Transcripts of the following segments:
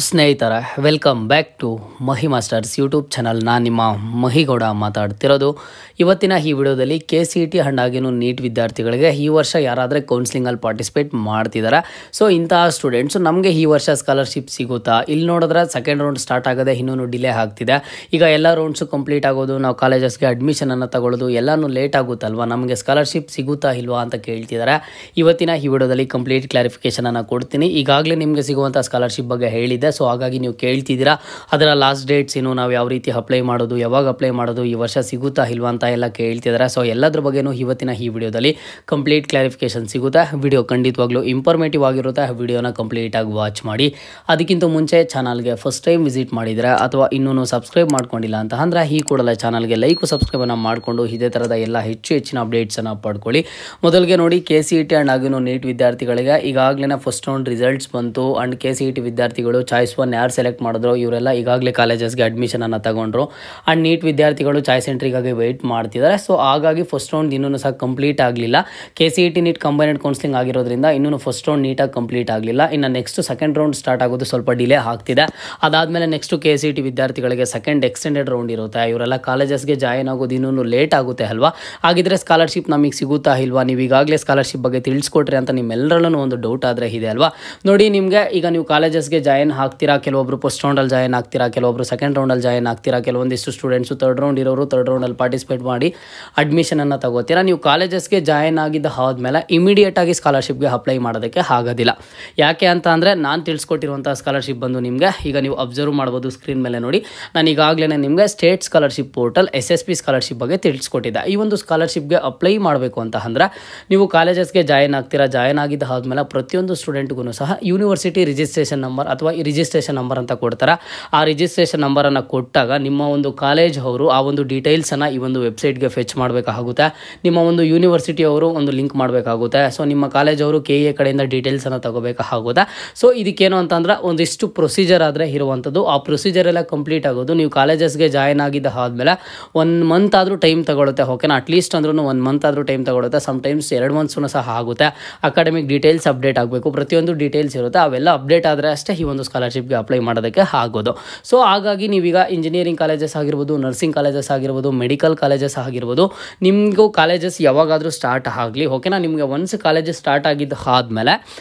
ಸ್ನೇಹಿತರೆ, welcome back to Mahi masters YouTube channel. ನಾನು ನಿಮ್ಮ ಮಹಿಗೌಡ ಮಾತಾಡ್ತಿರೋದು. ಇವತ್ತಿನ ಈ ವಿಡಿಯೋದಲ್ಲಿ KCET ಹಣ್ಣಾಗಿನೂ ನೀಟ್ ವಿದ್ಯಾರ್ಥಿಗಳಿಗೆ ಈ ವರ್ಷ ಯಾರಾದರೆ ಕೌನ್ಸಿಲಿಂಗಲ್ಲಿ ಪಾರ್ಟಿಸಿಪೇಟ್ ಮಾಡ್ತಿದ್ದಾರೆ. ಸೊ ಇಂತಹ ಸ್ಟೂಡೆಂಟ್ಸು ನಮಗೆ ಈ ವರ್ಷ ಸ್ಕಾಲರ್ಶಿಪ್ ಸಿಗುತ್ತಾ? ಇಲ್ಲಿ ನೋಡಿದ್ರೆ ಸೆಕೆಂಡ್ ರೌಂಡ್ ಸ್ಟಾರ್ಟ್ ಆಗೋದೇ ಇನ್ನೂ ಡಿಲೇ ಆಗ್ತಿದೆ. ಈಗ ಎಲ್ಲ ರೌಂಡ್ಸು ಕಂಪ್ಲೀಟ್ ಆಗೋದು, ನಾವು ಕಾಲೇಜಸ್ಗೆ ಅಡ್ಮಿಷನನ್ನು ತಗೊಳ್ಳೋದು ಎಲ್ಲನೂ ಲೇಟ್ ಆಗುತ್ತಲ್ವ, ನಮಗೆ ಸ್ಕಾಲರ್ಶಿಪ್ ಸಿಗುತ್ತಾ ಇಲ್ವಾ ಅಂತ ಕೇಳ್ತಿದ್ದಾರೆ. ಇವತ್ತಿನ ಈ ವಿಡಿಯೋದಲ್ಲಿ ಕಂಪ್ಲೀಟ್ ಕ್ಲಾರಿಫಿಕೇಷನನ್ನು ಕೊಡ್ತೀನಿ. ಈಗಾಗಲೇ ನಿಮಗೆ ಸಿಗುವಂಥ ಸ್ಕಾಲರ್ಶಿಪ್ ಬಗ್ಗೆ ಹೇಳಿದೆ. ಸೊ ಹಾಗಾಗಿ ನೀವು ಕೇಳ್ತಿದ್ದೀರಾ ಅದರ ಲಾಸ್ಟ್ ಡೇಟ್ಸ್ ಏನು, ನಾವು ಯಾವ ರೀತಿ ಅಪ್ಲೈ ಮಾಡೋದು, ಯಾವಾಗ ಅಪ್ಲೈ ಮಾಡೋದು, ಈ ವರ್ಷ ಸಿಗುತ್ತಾ ಇಲ್ವಾ ಅಂತ ಎಲ್ಲ ಕೇಳ್ತಿದ್ದಾರೆ. ಸೊ ಎಲ್ಲದ್ರ ಬಗ್ಗೆನೂ ಇವತ್ತಿನ ಈ ವಿಡಿಯೋದಲ್ಲಿ ಕಂಪ್ಲೀಟ್ ಕ್ಲಾರಿಫಿಕೇಷನ್ ಸಿಗುತ್ತೆ. ವಿಡಿಯೋ ಖಂಡಿತವಾಗ್ಲೂ ಇಂಫಾರ್ಮೇಟಿವ್ ಆಗಿರುತ್ತೆ. ವಿಡಿಯೋನ ಕಂಪ್ಲೀಟಾಗಿ ವಾಚ್ ಮಾಡಿ. ಅದಕ್ಕಿಂತ ಮುಂಚೆ ಚಾನಲ್ಗೆ ಫಸ್ಟ್ ಟೈಮ್ ವಿಸಿಟ್ ಮಾಡಿದರೆ ಅಥವಾ ಇನ್ನೂ ಸಬ್ಸ್ಕ್ರೈಬ್ ಮಾಡ್ಕೊಂಡಿಲ್ಲ ಅಂತ ಅಂದರೆ ಈ ಕೂಡಲೇ ಚಾನಲ್ಗೆ ಲೈಕ್ ಸಬ್ಸ್ಕ್ರೈಬನ್ನು ಮಾಡಿಕೊಂಡು ಇದೇ ಥರದ ಎಲ್ಲ ಹೆಚ್ಚಿನ ಅಪ್ಡೇಟ್ಸನ್ನು ಪಡ್ಕೊಳ್ಳಿ. ಮೊದಲಿಗೆ ನೋಡಿ, KCET ಆ್ಯಂಡ್ ಆಗಿನೂ ನೀಟ್ ವಿದ್ಯಾರ್ಥಿಗಳಿಗೆ ಈಗಾಗಲೇ ಫಸ್ಟ್ ರೌಂಡ್ ರಿಸಲ್ಟ್ಸ್ ಬಂತು. ಆ್ಯಂಡ್ KCET ವಿದ್ಯಾರ್ಥಿಗಳು ಚಾಯ್ಸ್ 1 ಯಾರು ಸೆಲೆಕ್ಟ್ ಮಾಡಿದ್ರು ಇವರೆಲ್ಲ ಈಗಾಗಲೇ ಕಾಲೇಜಸ್ಗೆ ಅಡ್ಮಿಷನನ್ನು ತಗೊಂಡ್ರು. ಆ್ಯಂಡ್ ನೀಟ್ ವಿದ್ಯಾರ್ಥಿಗಳು ಚಾಯ್ಸ್ ಎಂಟ್ರಿಗಾಗಿ ವೆಯ್ಟ್ ಮಾಡ್ತಿದ್ದಾರೆ. ಸೊ ಹಾಗಾಗಿ ಫಸ್ಟ್ ರೌಂಡ್ ಇನ್ನೂ ಸಹ ಕಂಪ್ಲೀಟ್ ಆಗಲಿಲ್ಲ. KCET ನೀಟ್ ಕಂಬೈನ್ಡ್ ಕೌನ್ಸಿಲಿಂಗ್ ಆಗಿರೋದ್ರಿಂದ ಇನ್ನೂ ಫಸ್ಟ್ ರೌಂಡ್ ನೀಟಾಗಿ ಕಂಪ್ಲೀಟ್ ಆಗಲಿಲ್ಲ. ಇನ್ನು ನೆಕ್ಸ್ಟ್ ಸೆಕೆಂಡ್ ರೌಂಡ್ ಸ್ಟಾರ್ಟ್ ಆಗೋದು ಸ್ವಲ್ಪ ಡಿಲೇ ಆಗ್ತಿದೆ. ಅದಾದಮೇಲೆ ನೆಕ್ಸ್ಟ್ KCET ವಿದ್ಯಾರ್ಥಿಗಳಿಗೆ ಸೆಕೆಂಡ್ ಎಕ್ಸ್ಟೆಂಡೆಡ್ ರೌಂಡ್ ಇರುತ್ತೆ. ಇವರೆಲ್ಲ ಕಾಲೇಜಸ್ಗೆ ಜಾಯಿನ್ ಆಗೋದು ಇನ್ನೂ ಲೇಟ್ ಆಗುತ್ತೆ ಅಲ್ವಾ? ಹಾಗಿದ್ರೆ ಸ್ಕಾಲರ್ಶಿಪ್ ನಮಗೆ ಸಿಗುತ್ತಾ ಇಲ್ವಾ? ನೀವು ಈಗಾಗಲೇ ಸ್ಕಾಲರ್ಶಿಪ್ ಬಗ್ಗೆ ತಿಳಿಸ್ಕೊಟ್ರಿ ಅಂತ ನಿಮ್ಮೆಲ್ಲರಲ್ಲೂ ಒಂದು ಡೌಟ್ ಆದರೆ ಇದೆ ಅಲ್ವಾ? ನೋಡಿ, ನಿಮಗೆ ಈಗ ನೀವು ಕಾಲೇಜಸ್ಗೆ ಜಾಯಿನ್ ಆಗ್ತೀರಾ, ಕೆಲವೊಬ್ಬರು ಫಸ್ಟ್ ರೌಂಡಲ್ಲಿ ಜಾಯಿನ್ ಆಗ್ತೀರಾ, ಕೆಲವೊಬ್ಬರು ಸೆಕೆಂಡ್ ರೌಂಡಲ್ಲಿ ಜಾಯಿನ್ ಆಗ್ತೀರಾ, ಕೆಲವೊಂದಿಷ್ಟು ಸ್ಟೂಡೆಂಟ್ಸು ಥರ್ಡ್ ರೌಂಡ್ ಇರೋರು ಥರ್ಡ್ ರೌಂಡಲ್ಲಿ ಪಾರ್ಟಿಸಿಪೇಟ್ ಮಾಡಿ ಅಡ್ಮಿಷನನ್ನು ತಗೋತೀರಾ. ನೀವು ಕಾಲೇಜಸ್ಗೆ ಜಾಯಿನ್ ಆಗಿದ್ದ ಆದಮೇಲೆ ಇಮಿಡಿಯೇಟಾಗಿ ಸ್ಕಾಲರ್ಶಿಪ್ಗೆ ಅಪ್ಲೈ ಮಾಡೋದಕ್ಕೆ ಆಗೋದಿಲ್ಲ. ಯಾಕೆ ಅಂತ ಅಂದರೆ, ನಾನು ತಿಳಿಸ್ಕೊಟ್ಟಿರುವಂಥ ಸ್ಕಾಲರ್ಶಿಪ್ ಬಂದು ನಿಮಗೆ ಈಗ ನೀವು ಅಬ್ಸರ್ವ್ ಮಾಡ್ಬೋದು ಸ್ಕ್ರೀನ್ ಮೇಲೆ ನೋಡಿ. ನಾನು ಈಗಾಗಲೇ ನಿಮಗೆ state scholarship portal SSP scholarship ಬಗ್ಗೆ ತಿಳಿಸ್ಕೊಟ್ಟಿದ್ದೆ. ಈ ಒಂದು ಸ್ಕಾಲರ್ಶಿಪ್ಗೆ ಅಪ್ಲೈ ಮಾಡಬೇಕು ಅಂತ ಅಂದರೆ ನೀವು ಕಾಲೇಜಸ್ಗೆ ಜಾಯಿನ್ ಆಗ್ತೀರಾ. ಜಾಯಿನ್ ಆಗಿದ್ದ ಆದಮೇಲೆ ಪ್ರತಿಯೊಂದು ಸ್ಟೂಡೆಂಟ್ಗೂ ಸಹ ಯೂನಿವರ್ಸಿಟಿ ರಿಜಿಸ್ಟ್ರೇಷನ್ ನಂಬರ್ ಅಥವಾ ಈ ರಿಜಿಸ್ಟ್ರೇಷನ್ ನಂಬರ್ ಅಂತ ಕೊಡ್ತಾರೆ. ಆ ರಿಜಿಸ್ಟ್ರೇಷನ್ ನಂಬರನ್ನು ಕೊಟ್ಟಾಗ ನಿಮ್ಮ ಒಂದು ಕಾಲೇಜ್ ಅವರು ಆ ಒಂದು ಡೀಟೇಲ್ಸನ್ನು ಈ ಒಂದು ವೆಬ್ಸೈಟ್ಗೆ ಫೆಚ್ ಮಾಡಬೇಕಾಗುತ್ತೆ. ನಿಮ್ಮ ಒಂದು ಯೂನಿವರ್ಸಿಟಿ ಅವರು ಒಂದು ಲಿಂಕ್ ಮಾಡಬೇಕಾಗುತ್ತೆ. ಸೊ ನಿಮ್ಮ ಕಾಲೇಜ್ ಅವರು KE ಕಡೆಯಿಂದ ಡೀಟೇಲ್ಸನ್ನು ತಗೋಬೇಕಾಗುತ್ತೆ. ಸೊ ಇದಕ್ಕೇನು ಅಂತಂದ್ರೆ ಒಂದಿಷ್ಟು ಪ್ರೊಸೀಜರ್ ಆದರೆ ಇರುವಂಥದ್ದು. ಆ ಪ್ರೊಸೀಜರ್ ಎಲ್ಲ ಕಂಪ್ಲೀಟ್ ಆಗೋದು ನೀವು ಕಾಲೇಜಸ್ಗೆ ಜಾಯಿನ್ ಆಗಿದ್ದ ಆದಮೇಲೆ 1 ಮಂತ್ ಆದರೂ ಟೈಮ್ ತಗೊಳುತ್ತೆ. ಓಕೆನಾ? ಅಟ್ಲೀಸ್ಟ್ ಅಂದ್ರೂ 1 ಮಂತ್ ಆದರೂ ಟೈಮ್ ತಗೊಳುತ್ತೆ. ಸಮ್ಟೈಮ್ಸ್ 2 ಮಂತ್ಸೂ ಸಹ ಆಗುತ್ತೆ. ಅಕಾಡೆಮಿಕ್ ಡೀಟೇಲ್ಸ್ ಅಪ್ಡೇಟ್ ಆಗಬೇಕು, ಪ್ರತಿಯೊಂದು ಡೀಟೇಲ್ಸ್ ಇರುತ್ತೆ. ಅವೆಲ್ಲ ಅಪ್ಡೇಟ್ ಆದರೆ ಅಷ್ಟೇ ಈ ಒಂದು ಸ್ಕಾಲರ್ಶಿಪ್ಗೆ ಅಪ್ಲೈ ಮಾಡೋದಕ್ಕೆ ಆಗೋದು. ಸೊ ಹಾಗಾಗಿ ನೀವೀಗ ಇಂಜಿನಿಯರಿಂಗ್ ಕಾಲೇಜಸ್ ಆಗಿರ್ಬೋದು, ನರ್ಸಿಂಗ್ ಕಾಲೇಜಸ್ ಆಗಿರ್ಬೋದು, ಮೆಡಿಕಲ್ ಕಾಲೇಜಸ್ ಆಗಿರ್ಬೋದು, ನಿಮಗೂ ಕಾಲೇಜಸ್ ಯಾವಾಗಾದರೂ ಸ್ಟಾರ್ಟ್ ಆಗಲಿ. ಓಕೆನಾ? ನಿಮಗೆ ಒನ್ಸ್ ಕಾಲೇಜಸ್ ಸ್ಟಾರ್ಟ್ ಆಗಿದ್ದ ಆದಮೇಲೆ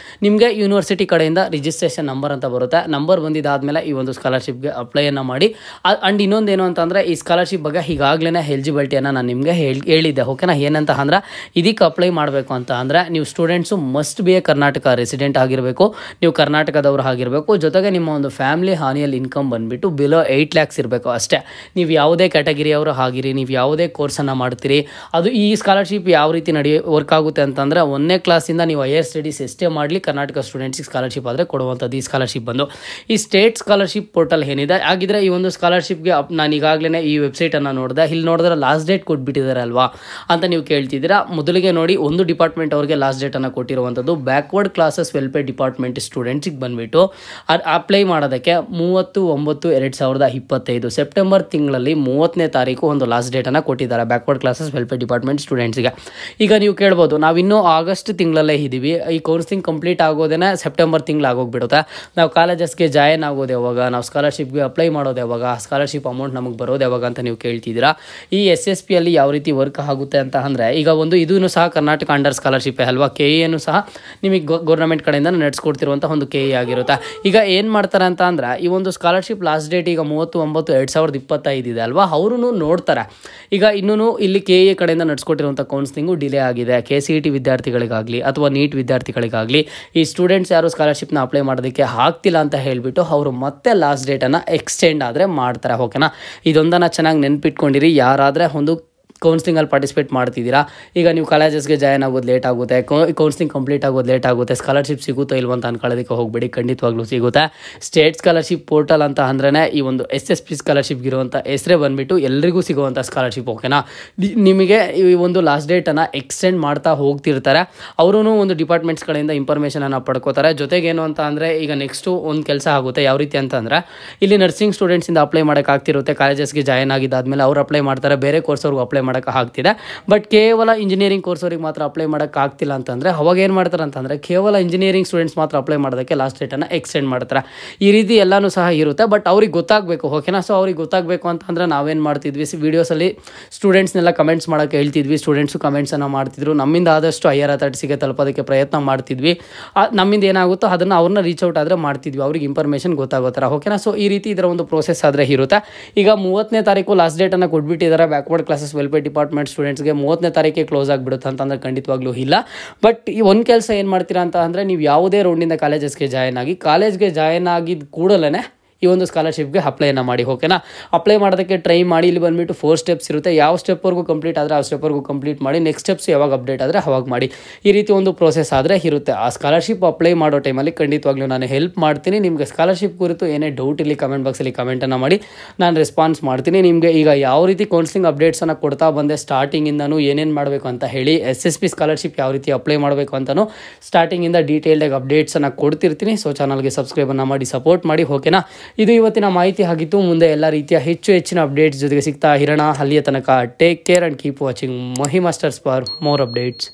ನಿಮಗೆ ಯೂನಿವರ್ಸಿಟಿ ಕಡೆಯಿಂದ ರಿಜಿಸ್ಟ್ರೇಷನ್ ನಂಬರ್ ಅಂತ ಬರುತ್ತೆ. ನಂಬರ್ ಬಂದಿದ್ದಾದಮೇಲೆ ಈ ಒಂದು ಸ್ಕಾಲರ್ಶಿಪ್ಗೆ ಅಪ್ಲೈಯನ್ನು ಮಾಡಿ. ಆ್ಯಂಡ್ ಇನ್ನೊಂದೇನು ಅಂತಂದರೆ, ಈ ಸ್ಕಾಲರ್ಶಿಪ್ ಬಗ್ಗೆ ಈಗಾಗಲೇ ಎಲಿಜಿಬಿಲಿಟಿಯನ್ನು ನಾನು ನಿಮಗೆ ಹೇಳಿದ್ದೆ. ಓಕೆನಾ? ಏನಂತ ಅಂದ್ರೆ, ಇದಕ್ಕೆ ಅಪ್ಲೈ ಮಾಡಬೇಕು ಅಂತ ಅಂದರೆ ನೀವು students must be A Karnataka resident ಆಗಿರಬೇಕು, ನೀವು ಕರ್ನಾಟಕದವರು ಆಗಿರಬೇಕು. ಜೊತೆಗೆ ನಿಮ್ಮ ಒಂದು ಫ್ಯಾಮಿಲಿ ಆನ್ಯಲ್ ಇನ್ಕಮ್ ಬಂದುಬಿಟ್ಟು ಬಿಲೋ 8 lakhs ಇರಬೇಕು ಅಷ್ಟೇ. ನೀವು ಯಾವುದೇ ಕ್ಯಾಟಗಿರಿಯವರು ಆಗಿರಿ, ನೀವು ಯಾವುದೇ ಕೋರ್ಸನ್ನು ಮಾಡ್ತೀರಿ, ಅದು ಈ ಸ್ಕಾಲರ್ಶಿಪ್ ಯಾವ ರೀತಿ ವರ್ಕ್ ಆಗುತ್ತೆ ಅಂತಂದರೆ, 1ನೇ ಕ್ಲಾಸಿಂದ ನೀವು ಹೈಯರ್ ಸ್ಟಡೀಸ್ ಎಷ್ಟೇ ಮಾಡಲಿ ಕರ್ನಾಟಕ ಸ್ಟೂಡೆಂಟ್ಸಿಗೆ ಸ್ಕಾಲರ್ಶಿಪ್ ಆದರೆ ಕೊಡುವಂಥದ್ದು ಈ ಸ್ಕಾಲರ್ಶಿಪ್ ಬಂದು. ಈ ಸ್ಟೇಟ್ ಸ್ಕಾಲರ್ಶಿಪ್ ಪೋರ್ಟಲ್ ಏನಿದೆ, ಆಗಿದ್ರೆ ಈ ಒಂದು ಸ್ಕಾಲರ್ಶಿಪ್ಗೆ ನಾನು ಈಗಾಗಲೇ ಈ ವೆಬ್ಸೈಟನ್ನು ನೋಡಿದೆ. ಇಲ್ಲಿ ನೋಡಿದ್ರೆ ಲಾಸ್ಟ್ ಡೇಟ್ ಕೊಟ್ಬಿಟ್ಟಿದ್ದಾರೆ ಅಲ್ವಾ ಅಂತ ನೀವು ಕೇಳ್ತಿದ್ದೀರಾ. ಮೊದಲಿಗೆ ನೋಡಿ, ಒಂದು ಡಿಪಾರ್ಟ್ಮೆಂಟ್ ಅವ್ರಿಗೆ ಲಾಸ್ಟ್ ಡೇಟನ್ನು ಕೊಟ್ಟಿರುವಂಥದ್ದು. ಬ್ಯಾಕ್ವರ್ಡ್ ಕ್ಲಾಸಸ್ ವೆಲ್ಫೇರ್ ಡಿಪಾರ್ಟ್ಮೆಂಟ್ ಸ್ಟೂಡೆಂಟ್ಸಿಗೆ ಬಂದುಬಿಟ್ಟು ಅಪ್ಲೈ ಮಾಡೋದಕ್ಕೆ 30/9/2025 ಸೆಪ್ಟೆಂಬರ್ ತಿಂಗಳಲ್ಲಿ 30ನೇ ತಾರೀಕು ಒಂದು ಲಾಸ್ಟ್ ಡೇಟನ್ನು ಕೊಟ್ಟಿದ್ದಾರೆ ಬ್ಯಾಕ್ವರ್ಡ್ ಕ್ಲಾಸಸ್ ವೆಲ್ಫೇರ್ ಡಿಪಾರ್ಟ್ಮೆಂಟ್ ಸ್ಟೂಡೆಂಟ್ಸ್ಗೆ. ಈಗ ನೀವು ಕೇಳ್ಬೋದು, ನಾವಿನ್ನೂ ಆಗಸ್ಟ್ ತಿಂಗಳಲ್ಲೇ ಇದ್ದೀವಿ, ಈ ಕೌನ್ಸಿಲಿಂಗ್ ಕಂಪ್ಲೀಟ್ ಆಗೋದೇ ಸೆಪ್ಟೆಂಬರ್ ತಿಂಗಳಾಗೋಗ್ಬಿಡುತ್ತೆ, ನಾವು ಕಾಲೇಜಸ್ಗೆ ಜಾಯಿನ್ ಆಗೋದು ಯಾವಾಗ, ನಾವು ಸ್ಕಾಲರ್ಶಿಪ್ಗೆ ಅಪ್ಲೈ ಮಾಡೋದು ಯಾವಾಗ, ಸ್ಕಾಲರ್ಶಿಪ್ ಅಮೌಂಟ್ ನಮಗೆ ಬರೋದು ಯಾವಾಗ ಅಂತ ನೀವು ಕೇಳ್ತಿದ್ದೀರಾ. ಈ SSP ಅಲ್ಲಿ ಯಾವ ರೀತಿ ವರ್ಕ್ ಆಗುತ್ತೆ ಅಂತ ಅಂದರೆ, ಈಗ ಒಂದು ಇದೂ ಸಹ ಕರ್ನಾಟಕ ಅಂಡರ್ ಸ್ಕಾಲರ್ಶಿಪ್ ಅಲ್ವಾ, KE ಸಹ ನಿಮಗೆ ಗೌರ್ಮೆಂಟ್ ಕಡೆಯಿಂದ ನಡೆಸ್ಕೊಡ್ತಿರುವಂಥ ಒಂದು KE ಆಗಿರುತ್ತೆ. ಈಗ ಏನು ಮಾಡ್ತಾರೆ ಅಂತ ಅಂದರೆ, ಈ ಒಂದು ಸ್ಕಾಲರ್ಶಿಪ್ ಲಾಸ್ಟ್ ಡೇಟ್ ಈಗ 30/9/2025 ಇದೆ ಅಲ್ವಾ, ಅವರು ನೋಡ್ತಾರೆ. ಈಗ ಇನ್ನೂ ಇಲ್ಲಿ KE ಕಡೆಯಿಂದ ನಡೆಸ್ಕೊಟ್ಟಿರುವಂಥ ಕೌನ್ಸಿಲಿಂಗು ಡಿಲೇ ಆಗಿದೆ. KCET ವಿದ್ಯಾರ್ಥಿಗಳಿಗಾಗಲಿ ಅಥವಾ ನೀಟ್ ವಿದ್ಯಾರ್ಥಿಗಳಿಗಾಗಲಿ ಈ ಸ್ಟೂಡೆಂಟ್ಸ್ ಯಾರು ಸ್ಕಾಲರ್ಶಿಪ್ನ ಅಪ್ಲೈ ಮಾಡೋದಕ್ಕೆ ಆಗ್ತಿಲ್ಲ ಅಂತ ಹೇಳಿಬಿಟ್ಟು ಅವರು ಮತ್ತೆ ಲಾಸ್ಟ್ ಡೇಟನ್ನು ಎಕ್ಸ್ಟೆಂಡ್ ಆದರೆ ಮಾಡ್ತಾರೆ. ಓಕೆನಾ? ಇದೊಂದನ್ನು ಚೆನ್ನಾಗಿ ನೆನ್ಪಿಟ್ಕೊಂಡಿರಿ. ಯಾರಾದರೆ ಒಂದು ಕೌನ್ಸಿಲಿಂಗಲ್ಲಿ ಪಾರ್ಟಿಸಿಪೇಟ್ ಮಾಡ್ತಿದ್ದೀರಾ, ಈಗ ನೀವು ಕಾಲೇಜಸ್ಗೆ ಜಾಯಿನ್ ಆಗೋದು ಲೇಟ್ ಆಗುತ್ತೆ, ಕೌನ್ಸಿಲಿಂಗ್ ಕಂಪ್ಲೀಟ್ ಆಗೋದು ಲೇಟ್ ಆಗುತ್ತೆ, ಸ್ಕಾಲರ್ಶಿಪ್ ಸಿಗುತ್ತೋ ಇಲ್ವ ಅಂತ ಅನ್ಕೊಳ್ಳೋದಕ್ಕೆ ಹೋಗಬೇಡಿ, ಖಂಡಿತವಾಗ್ಲೂ ಸಿಗುತ್ತೆ. ಸ್ಟೇಟ್ ಸ್ಕಾಲರ್ಶಿಪ್ ಪೋರ್ಟಲ್ ಅಂತ ಅಂದ್ರೆ ಈ ಒಂದು SSP ಸ್ಕಾಲರ್ಶಿಪ್ಗೆ ಇರುವಂಥ ಹೆಸರೇ ಬಂದುಬಿಟ್ಟು ಎಲ್ರಿಗೂ ಸಿಗುವಂಥ ಸ್ಕಾಲರ್ಶಿಪ್. ಓಕೆನಾ? ನಿಮಗೆ ಈ ಒಂದು ಲಾಸ್ಟ್ ಡೇಟನ್ನು ಎಕ್ಸ್ಟೆಂಡ್ ಮಾಡ್ತಾ ಹೋಗ್ತಿರ್ತಾರೆ. ಅವರೂ ಒಂದು ಡಿಪಾರ್ಟ್ಮೆಂಟ್ಸ್ ಕಡೆಯಿಂದ ಇನ್ಫಾರ್ಮೇಷನನ್ನು ಪಡ್ಕೋತಾರೆ. ಜೊತೆಗೇನು ಅಂತ ಅಂದರೆ, ಈಗ ನೆಕ್ಸ್ಟು ಒಂದು ಕೆಲಸ ಆಗುತ್ತೆ. ಯಾವ ರೀತಿ ಅಂತಂದರೆ, ಇಲ್ಲಿ ನರ್ಸಿಂಗ್ ಸ್ಟೂಡೆಂಟ್ಸಿಂದ ಅಪ್ಲೈ ಮಾಡೋಕ್ಕಾಗ್ತಿರುತ್ತೆ. ಕಾಲೇಜಸ್ಗೆ ಜಾಯಿನ್ ಆಗಿದ್ದಾದಮೇಲೆ ಅವ್ರು ಅಪ್ಲೈ ಮಾಡ್ತಾರೆ, ಬೇರೆ ಕೋರ್ಸ್ ಅವ್ರಿಗೆ ಅಪ್ಲೈ ಮಾಡೋಕ್ಕೆ ಆಗ್ತಿದೆ. ಬಟ್ ಕೇವಲ ಇಂಜಿನಿಯರಿಂಗ್ ಕೋರ್ಸವ್ರಿಗೆ ಮಾತ್ರ ಅಪ್ಲೈ ಮಾಡೋಕ್ಕೆ ಆಗ್ತಿಲ್ಲ ಅಂತಂದರೆ ಅವಾಗ ಏನು ಮಾಡ್ತಾರೆ ಅಂತಂದರೆ ಕೇವಲ ಇಂಜಿನಿಯರಿಂಗ್ ಸ್ಟೂಡೆಂಟ್ಸ್ ಮಾತ್ರ ಅಪ್ಲೈ ಮಾಡೋದಕ್ಕೆ ಲಾಸ್ಟ್ ಡೇಟನ್ನು ಎಕ್ಸ್ಟೆಂಡ್ ಮಾಡ್ತಾರೆ. ಈ ರೀತಿ ಎಲ್ಲನೂ ಸಹ ಇರುತ್ತೆ. ಬಟ್ ಅವ್ರಿಗೆ ಗೊತ್ತಾಗಬೇಕು, ಓಕೆನಾ. ಸೊ ಅವ್ರಿಗೆ ಗೊತ್ತಾಗಬೇಕು ಅಂತಂದರೆ ನಾವೇನು ಮಾಡ್ತಿದ್ವಿ, ವೀಡಿಯೋಸಲ್ಲಿ ಸ್ಟೂಡೆಂಟ್ಸ್ನೆಲ್ಲ ಕಮೆಂಟ್ಸ್ ಮಾಡೋಕ್ಕೆ ಹೇಳ್ತಿದ್ವಿ. ಸ್ಟೂಡೆಂಟ್ಸು ಕಮೆಂಟ್ಸನ್ನು ಮಾಡ್ತಿದ್ರು. ನಮ್ಮಿಂದ ಆದಷ್ಟು ಹೈಯರ್ ಅಥಾರಿಟಿಗೆ ತಲುಪೋದಕ್ಕೆ ಪ್ರಯತ್ನ ಮಾಡ್ತಿದ್ವಿ. ನಮ್ಮಿಂದ ಏನಾಗುತ್ತೋ ಅದನ್ನು ಅವ್ರನ್ನ ರೀಚ್ ಔಟ್ ಆದರೆ ಮಾಡ್ತಿದ್ವಿ, ಅವ್ರಿಗೆ ಇನ್ಫಾರ್ಮೇಷನ್ ಗೊತ್ತಾಗೋ ಥರ, ಓಕೆನಾ. ಸೊ ಈ ರೀತಿ ಇದರ ಒಂದು ಪ್ರೋಸೆಸ್ ಆದರೆ ಇರುತ್ತೆ. ಈಗ 30ನೇ ತಾರೀಕು ಲಾಸ್ಟ್ ಡೇಟನ್ನು ಕೊಟ್ಬಿಟ್ಟಿದ್ದಾರೆ ಬ್ಯಾಕ್ವರ್ಡ್ ಕ್ಲಾಸಸ್ ವೆಲ್ಫೇರ್ ಡಿಪಾರ್ಟ್ಮೆಂಟ್ ಸ್ಟೂಡೆಂಟ್ಸ್ಗೆ. 30ನೇ ತಾರೀಕಿಗೆ ಕ್ಲೋಸ್ ಆಗಿಬಿಡುತ್ತೆ ಅಂತಂದರೆ ಖಂಡಿತವಾಗ್ಲೂ ಇಲ್ಲ. ಬಟ್ ಈ ಒಂದು ಕೆಲಸ ಏನು ಮಾಡ್ತೀರಾ ಅಂತ ಅಂದರೆ, ನೀವು ಯಾವುದೇ ರೌಂಡಿಂದ ಕಾಲೇಜಸ್ಗೆ ಜಾಯ್ನ್ ಆಗಿ, ಕಾಲೇಜ್ಗೆ ಜಾಯ್ನ್ ಆಗಿದ್ದ ಕೂಡಲೇ ಈ ಒಂದು ಸ್ಕಾಲರ್ಶಿಪ್ಗೆ ಅಪ್ಲೈನ ಮಾಡಿ, ಓಕೆನಾ. ಅಪ್ಲೈ ಮಾಡೋದಕ್ಕೆ ಟ್ರೈ ಮಾಡಿ. ಇಲ್ಲಿ ಬಂದುಬಿಟ್ಟು 4 ಸ್ಟೆಪ್ಸ್ ಇರುತ್ತೆ. ಯಾವ ಸ್ಟೆಪ್ವರೆಗೂ ಕಂಪ್ಲೀಟ್ ಆದರೆ ಆ ಸ್ಟೆಪ್ವರೆಗೂ ಕಂಪ್ಲೀಟ್ ಮಾಡಿ. ನೆಕ್ಸ್ಟ್ ಸ್ಟೆಪ್ಸ್ ಯಾವಾಗ ಅಪ್ಡೇಟ್ ಆದರೆ ಅವಾಗ ಮಾಡಿ. ಈ ರೀತಿ ಒಂದು ಪ್ರೋಸೆಸ್ ಆದರೆ ಇರುತ್ತೆ. ಆ ಸ್ಕಾಲರ್ಶಿಪ್ ಅಪ್ಲೈ ಮಾಡೋ ಟೈಮಲ್ಲಿ ಖಂಡಿತವಾಗ್ಲೂ ನಾನು ಹೆಲ್ಪ್ ಮಾಡ್ತೀನಿ. ನಿಮಗೆ ಸ್ಕಾಲರ್ಶಿಪ್ ಕುರಿತು ಏನೇ ಡೌಟ್ ಇಲ್ಲಿ ಕಮೆಂಟ್ ಬಾಕ್ಸಲ್ಲಿ ಕಮೆಂಟನ್ನು ಮಾಡಿ, ನಾನು ರೆಸ್ಪಾನ್ಸ್ ಮಾಡ್ತೀನಿ. ನಿಮಗೆ ಈಗ ಯಾವ ರೀತಿ ಕೌನ್ಸಿಲಿಂಗ್ ಅಪ್ಡೇಟ್ಸನ್ನು ಕೊಡ್ತಾ ಬಂದೆ ಸ್ಟಾರ್ಟಿಂಗಿಂದನೂ ಏನೇನು ಮಾಡಬೇಕು ಅಂತ ಹೇಳಿ, SSP ಸ್ಕಾಲರ್ಶಿಪ್ ಯಾವ ರೀತಿ ಅಪ್ಲೈ ಮಾಡಬೇಕು ಅಂತಲೂ ಸ್ಟಾರ್ಟಿಂಗಿಂದ ಡೀಟೇಲ್ಡಾಗಿ ಅಪ್ಡೇಟ್ಸನ್ನು ಕೊಡ್ತಿರ್ತೀನಿ. ಸೊ ಚಾನಲ್ಗೆ ಸಬ್ಸ್ಕ್ರೈಬನ್ನು ಮಾಡಿ ಸಪೋರ್ಟ್ ಮಾಡಿ, ಓಕೆನಾ. ಇದು ಇವತ್ತಿನ ಮಾಹಿತಿ ಆಗಿತ್ತು. ಮುಂದೆ ಎಲ್ಲ ರೀತಿಯ ಹೆಚ್ಚಿನ ಅಪ್ಡೇಟ್ಸ್ ಜೊತೆಗೆ ಸಿಗ್ತಾ ಇರೋಣ. ಅಲ್ಲಿಯ ತನಕ take care and keep watching Mahi masters for more updates.